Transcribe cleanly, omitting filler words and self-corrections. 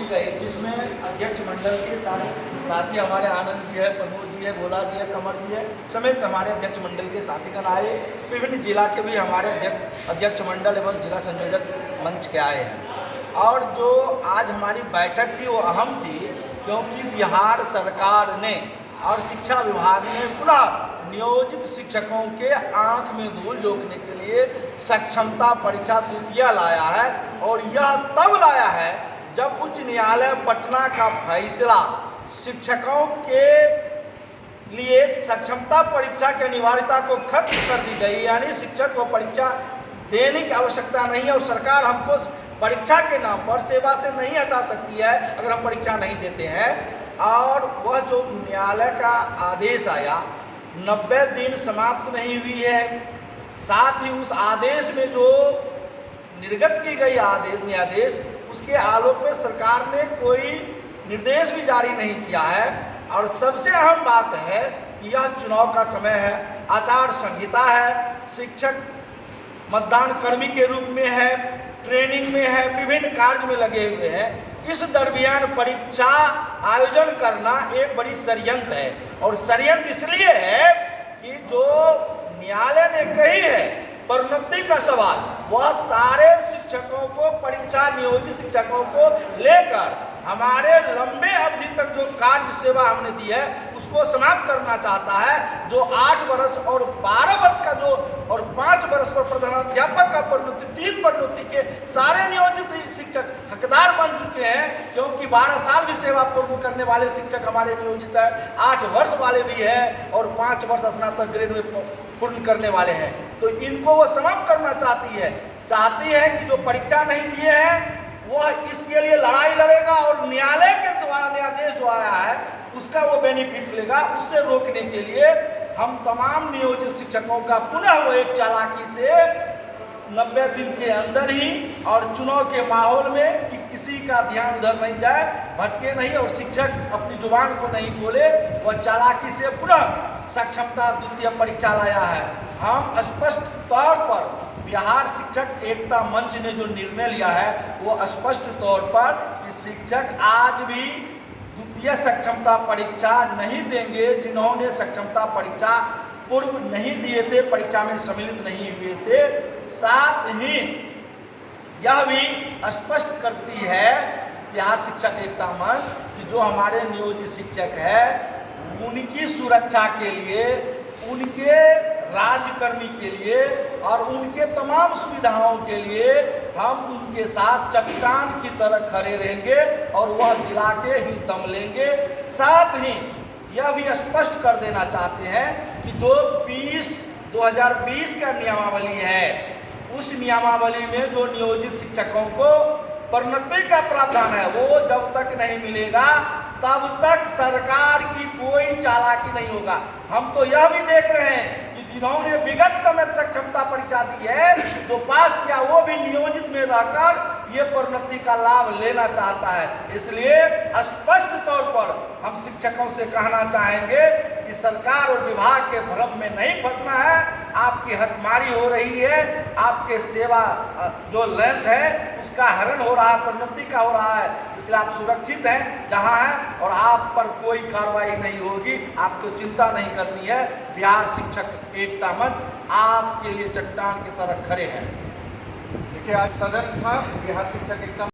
गई, जिसमें अध्यक्ष मंडल के सारे साथी हमारे आनंद जी है, प्रमोद जी है, भोला जी है, कमर जी है समेत हमारे अध्यक्ष मंडल के साथीगण आए। विभिन्न जिला के भी हमारे अध्यक्ष मंडल एवं जिला संयोजक मंच के आए हैं। और जो आज हमारी बैठक थी वो अहम थी, क्योंकि बिहार सरकार ने और शिक्षा विभाग ने पुनः नियोजित शिक्षकों के आंख में धूल झोंकने के लिए सक्षमता परीक्षा द्वितीय लाया है। और यह तब लाया है जब उच्च न्यायालय पटना का फैसला शिक्षकों के लिए सक्षमता परीक्षा की अनिवार्यता को खत्म कर दी गई, यानी शिक्षक को परीक्षा देने की आवश्यकता नहीं है और सरकार हमको परीक्षा के नाम पर सेवा से नहीं हटा सकती है अगर हम परीक्षा नहीं देते हैं। और वह जो न्यायालय का आदेश आया 90 दिन समाप्त नहीं हुई है, साथ ही उस आदेश में जो निर्गत की गई न्यायाधीश उसके आलोक में सरकार ने कोई निर्देश भी जारी नहीं किया है। और सबसे अहम बात है कि यह चुनाव का समय है, आचार संहिता है, शिक्षक मतदान कर्मी के रूप में है, ट्रेनिंग में है, विभिन्न कार्य में लगे हुए हैं। इस दरमियान परीक्षा आयोजन करना एक बड़ी षड्यंत्र है। और षड्यंत्र इसलिए है कि जो न्यायालय ने कही है प्रोन्नति का सवाल, वह सारे शिक्षकों को, परीक्षा नियोजित शिक्षकों को लेकर हमारे लंबे अवधि तक जो कार्य सेवा हमने दी है उसको समाप्त करना चाहता है। जो 8 वर्ष और 12 वर्ष का जो और 5 वर्ष पर प्रधानाध्यापक का प्रोन्नति, 3 प्रोन्नति के सारे नियोजित शिक्षक हकदार बन चुके हैं, क्योंकि 12 साल भी सेवा पूर्ण करने वाले शिक्षक हमारे नियोजित है, 8 वर्ष वाले भी है और 5 वर्ष स्नातक ग्रेड में पूर्ण करने वाले हैं। तो इनको वो समाप्त करना चाहती है कि जो परीक्षा नहीं दिए हैं वह इसके लिए लड़ाई लड़ेगा और न्यायालय के द्वारा न्यायाधीश जो आया है उसका वो बेनिफिट लेगा। उससे रोकने के लिए हम तमाम नियोजित शिक्षकों का पुनः वो एक चालाकी से 90 दिन के अंदर ही और चुनाव के माहौल में कि किसी का ध्यान उधर नहीं जाए, भटके नहीं और शिक्षक अपनी जुबान को नहीं खोले, वह चालाकी से पुनः सक्षमता द्वितीय परीक्षा लाया है। हम स्पष्ट तौर पर बिहार शिक्षक एकता मंच ने जो निर्णय लिया है वो स्पष्ट तौर पर कि शिक्षक आज भी द्वितीय सक्षमता परीक्षा नहीं देंगे। जिन्होंने सक्षमता परीक्षा पूर्व नहीं दिए थे, परीक्षा में सम्मिलित नहीं हुए थे। साथ ही यह भी स्पष्ट करती है बिहार शिक्षक एकता मंच कि जो हमारे नियोजित शिक्षक है उनकी सुरक्षा के लिए, उनके राज्यकर्मी के लिए और उनके तमाम सुविधाओं के लिए हम उनके साथ चट्टान की तरह खड़े रहेंगे और वह दिला के ही दम लेंगे। साथ ही यह भी स्पष्ट कर देना चाहते हैं कि जो 2020 का नियमावली है उस नियमावली में जो नियोजित शिक्षकों को प्रोन्नति का प्रावधान है वो जब तक नहीं मिलेगा तब तक सरकार की कोई चालाकी नहीं होगा। हम तो यह भी देख रहे हैं कि जिन्होंने विगत समय सक्षमता परीक्षा दी है, जो पास किया वो भी नियोजित में रहकर ये प्रोन्नति का लाभ लेना चाहता है। इसलिए स्पष्ट तौर पर हम शिक्षकों से कहना चाहेंगे कि सरकार और विभाग के भ्रम में नहीं फंसना है। आपकी हकमारी हो रही है, आपके सेवा जो लेंथ है उसका हरण हो रहा है, प्रोन्नति का हो रहा है, इसलिए आप सुरक्षित हैं जहां हैं और आप पर कोई कार्रवाई नहीं होगी। आपको चिंता नहीं करनी है। बिहार शिक्षक एकता मंच आपके लिए चट्टान की तरह खड़े हैं। देखिए आज सदन था बिहार शिक्षक एकता